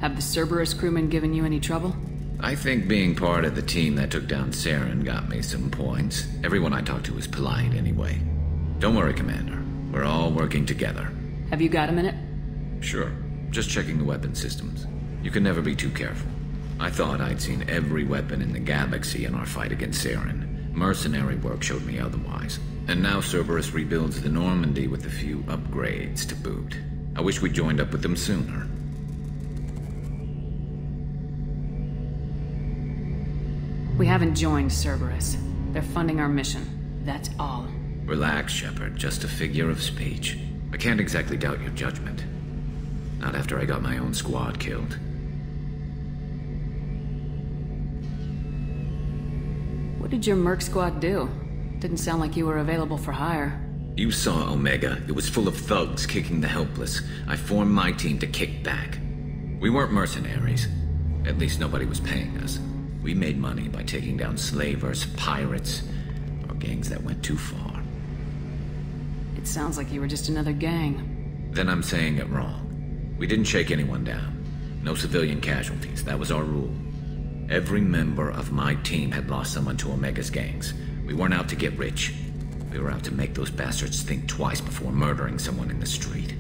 Have the Cerberus crewmen given you any trouble? I think being part of the team that took down Saren got me some points. Everyone I talked to was polite anyway. Don't worry, Commander. We're all working together. Have you got a minute? Sure. Just checking the weapon systems. You can never be too careful. I thought I'd seen every weapon in the galaxy in our fight against Saren. Mercenary work showed me otherwise. And now Cerberus rebuilds the Normandy with a few upgrades to boot. I wish we joined up with them sooner. We haven't joined Cerberus. They're funding our mission. That's all. Relax, Shepard. Just a figure of speech. I can't exactly doubt your judgment. Not after I got my own squad killed. What did your Merc squad do? Didn't sound like you were available for hire. You saw Omega. It was full of thugs kicking the helpless. I formed my team to kick back. We weren't mercenaries. At least nobody was paying us. We made money by taking down slavers, pirates, or gangs that went too far. It sounds like you were just another gang. Then I'm saying it wrong. We didn't shake anyone down. No civilian casualties. That was our rule. Every member of my team had lost someone to Omega's gangs. We weren't out to get rich. We were out to make those bastards think twice before murdering someone in the street.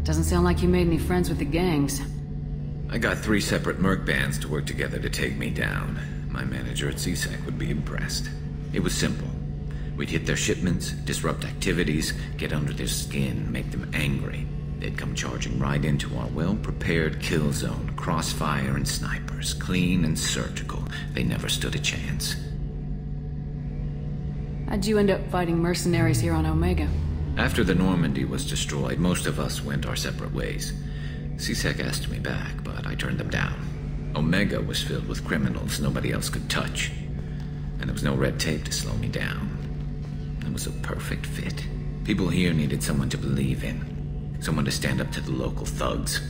Doesn't sound like you made any friends with the gangs. I got 3 separate merc bands to work together to take me down. My manager at CSEC would be impressed. It was simple. We'd hit their shipments, disrupt activities, get under their skin, make them angry. They'd come charging right into our well-prepared kill zone, crossfire and snipers, clean and surgical. They never stood a chance. How'd you end up fighting mercenaries here on Omega? After the Normandy was destroyed, most of us went our separate ways. CSEC asked me back, but I turned them down. Omega was filled with criminals nobody else could touch. And there was no red tape to slow me down. It was a perfect fit. People here needed someone to believe in. Someone to stand up to the local thugs.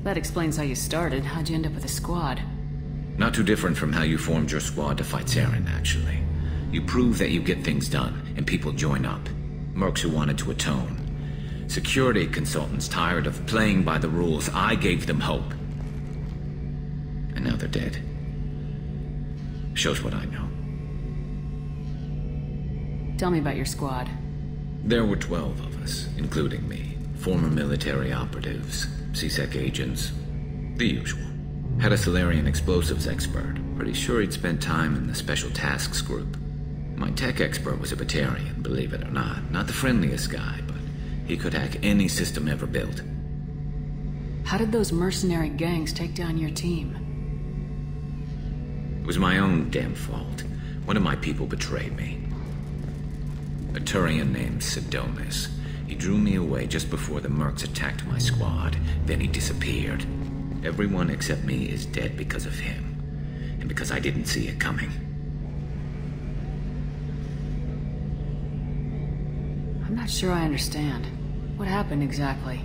That explains how you started. How'd you end up with a squad? Not too different from how you formed your squad to fight Saren, actually. You prove that you get things done, and people join up. Mercs who wanted to atone. Security consultants tired of playing by the rules. I gave them hope. And now they're dead. Shows what I know. Tell me about your squad. There were 12 of us, including me. Former military operatives, CSEC agents, the usual. Had a Solarian explosives expert. Pretty sure he'd spent time in the Special Tasks Group. My tech expert was a Batarian, believe it or not. Not the friendliest guy, but he could hack any system ever built. How did those mercenary gangs take down your team? It was my own damn fault. One of my people betrayed me. A Turian named Sidonis. He drew me away just before the Mercs attacked my squad. Then he disappeared. Everyone except me is dead because of him. And because I didn't see it coming. I'm not sure I understand. What happened exactly?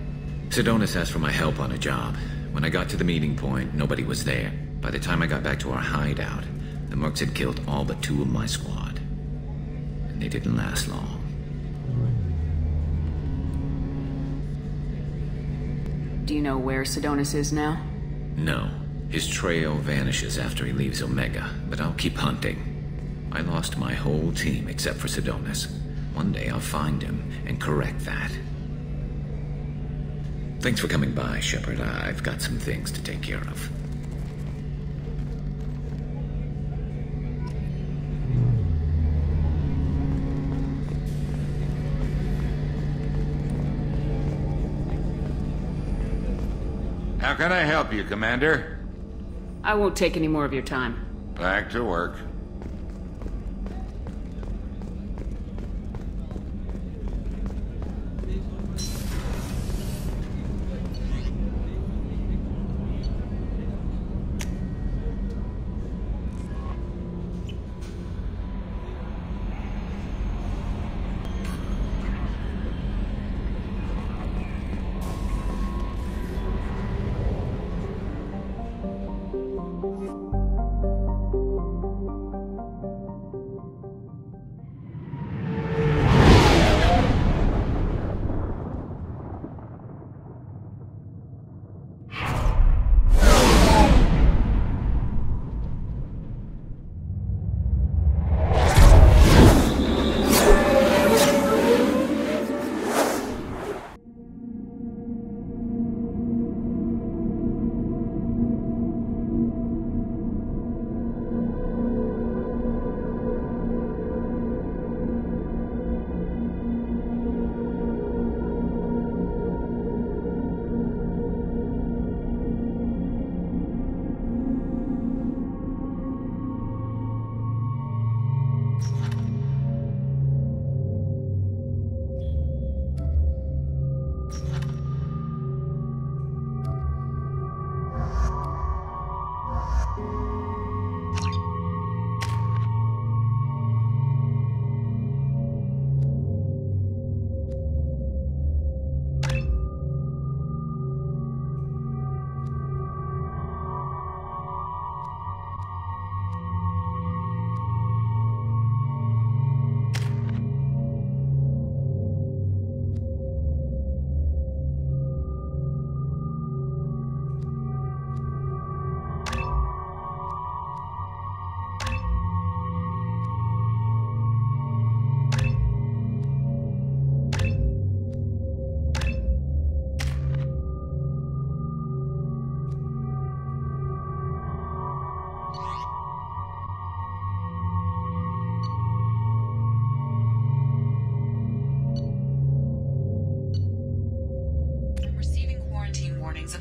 Sidonis asked for my help on a job. When I got to the meeting point, nobody was there. By the time I got back to our hideout, the Mercs had killed all but 2 of my squad. And they didn't last long. Do you know where Sidonis is now? No. His trail vanishes after he leaves Omega, but I'll keep hunting. I lost my whole team except for Sidonis. One day I'll find him and correct that. Thanks for coming by, Shepard. I've got some things to take care of. How can I help you, Commander? I won't take any more of your time. Back to work.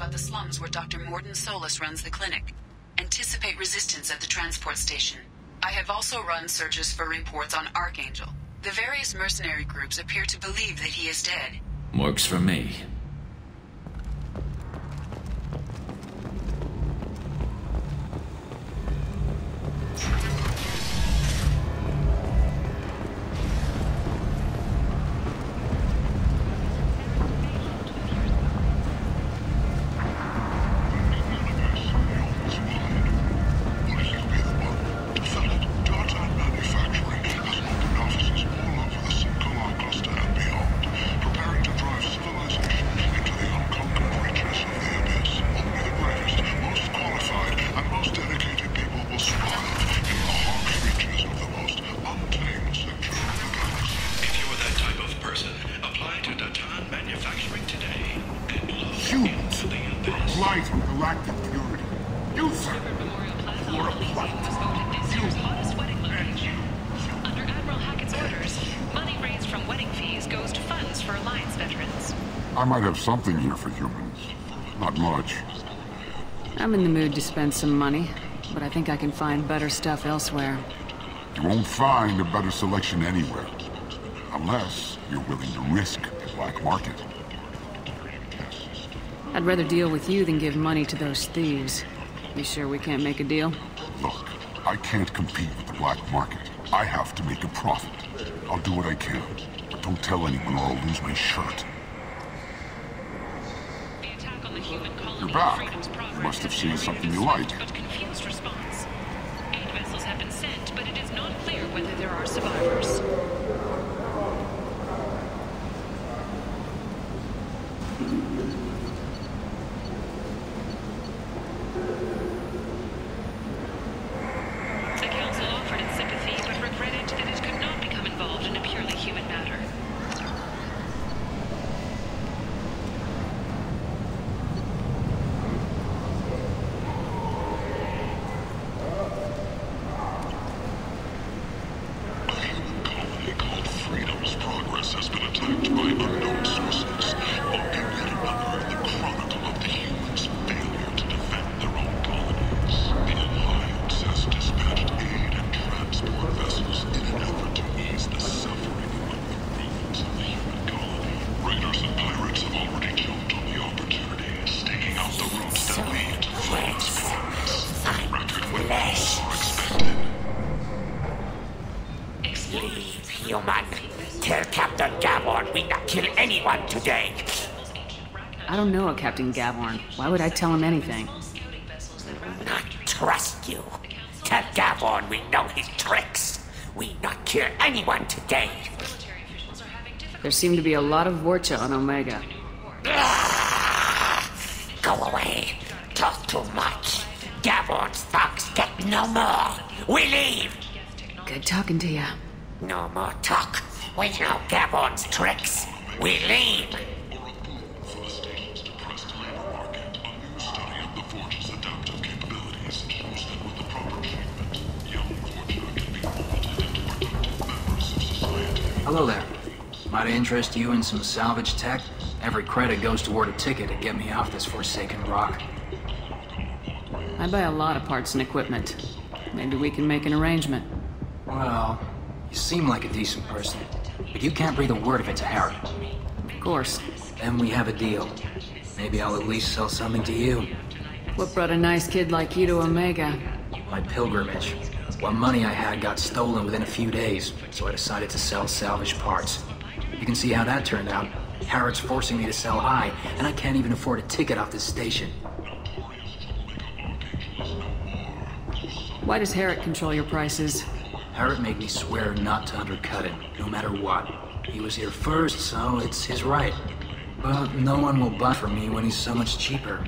about the slums where Dr. Morden Solus runs the clinic. Anticipate resistance at the transport station. I have also run searches for reports on Archangel. The various mercenary groups appear to believe that he is dead. Works for me. I might have something here for humans. Not much. I'm in the mood to spend some money, but I think I can find better stuff elsewhere. You won't find a better selection anywhere. Unless you're willing to risk the black market. I'd rather deal with you than give money to those thieves. You sure we can't make a deal? Look, I can't compete with the black market. I have to make a profit. I'll do what I can, but don't tell anyone or I'll lose my shirt. You're back. You must have seen something you like. But confused response. 8 vessels have been sent, but it is not clear whether there are survivors. The Council offered its sympathy, but regretted that it could not become involved in a purely human matter. Today. I don't know a Captain Gavorn. Why would I tell him anything? Not trust you. Tell Gavorn we know his tricks. We not kill anyone today. There seem to be a lot of Vorcha on Omega. Go away. Talk too much. Gavorn's thugs get no more. We leave. Good talking to you. No more talk. We know Gavorn's tricks. We leave! Hello there. Might I interest you in some salvage tech? Every credit goes toward a ticket to get me off this forsaken rock. I buy a lot of parts and equipment. Maybe we can make an arrangement. Well, you seem like a decent person, but you can't breathe a word of it to Harry. Of course. Then we have a deal. Maybe I'll at least sell something to you. What brought a nice kid like you to Omega? My pilgrimage. What money I had got stolen within a few days, so I decided to sell salvage parts. You can see how that turned out. Harrod's forcing me to sell high, and I can't even afford a ticket off this station. Why does Harrod control your prices? Harrod made me swear not to undercut it, no matter what. He was here first, so it's his right. But no one will buy from me when he's so much cheaper.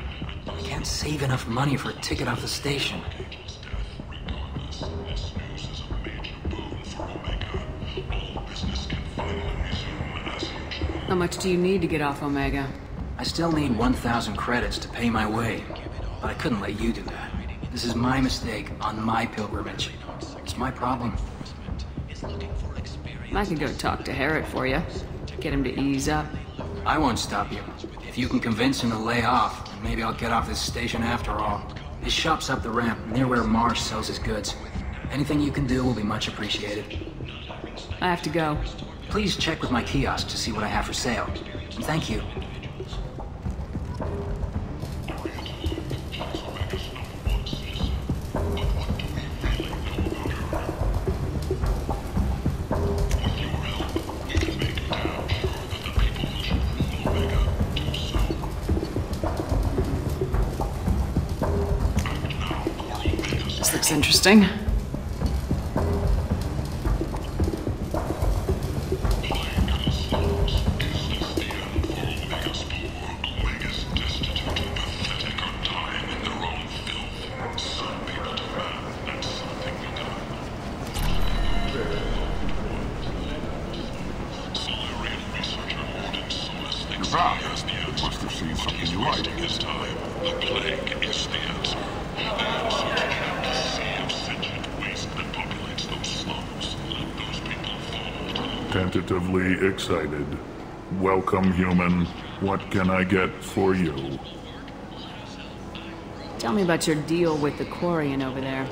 I can't save enough money for a ticket off the station. How much do you need to get off Omega? I still need 1,000 credits to pay my way. But I couldn't let you do that. This is my mistake on my pilgrimage. It's my problem. I could go talk to Harrod for you. Get him to ease up. I won't stop you. If you can convince him to lay off, and maybe I'll get off this station after all. His shop's up the ramp, near where Marsh sells his goods. Anything you can do will be much appreciated. I have to go. Please check with my kiosk to see what I have for sale. And thank you. This looks interesting. Must have seen something you like. This time, the plague is the answer. The sea of sentient waste that populates those slums. Let those people fall. Tentatively excited. Welcome, human. What can I get for you? Tell me about your deal with the Quarian over there.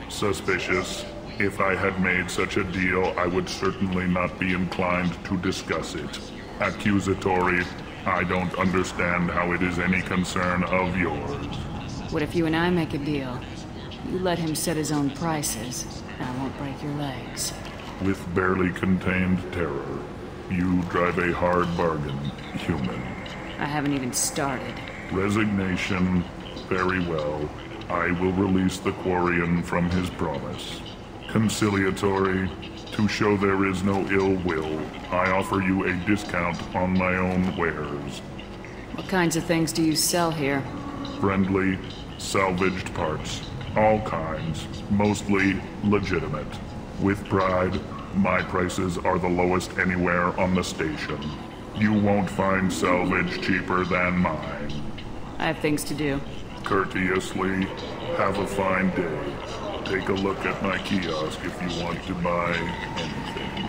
Suspicious. If I had made such a deal, I would certainly not be inclined to discuss it. Accusatory. I don't understand how it is any concern of yours. What if you and I make a deal? You let him set his own prices, and I won't break your legs. With barely contained terror, you drive a hard bargain, human. I haven't even started. Resignation. Very well. I will release the Quarian from his promise. Conciliatory. To show there is no ill will, I offer you a discount on my own wares. What kinds of things do you sell here? Friendly, salvaged parts. All kinds. Mostly legitimate. With pride, my prices are the lowest anywhere on the station. You won't find salvage cheaper than mine. I have things to do. Courteously, have a fine day. Take a look at my kiosk if you want to buy anything.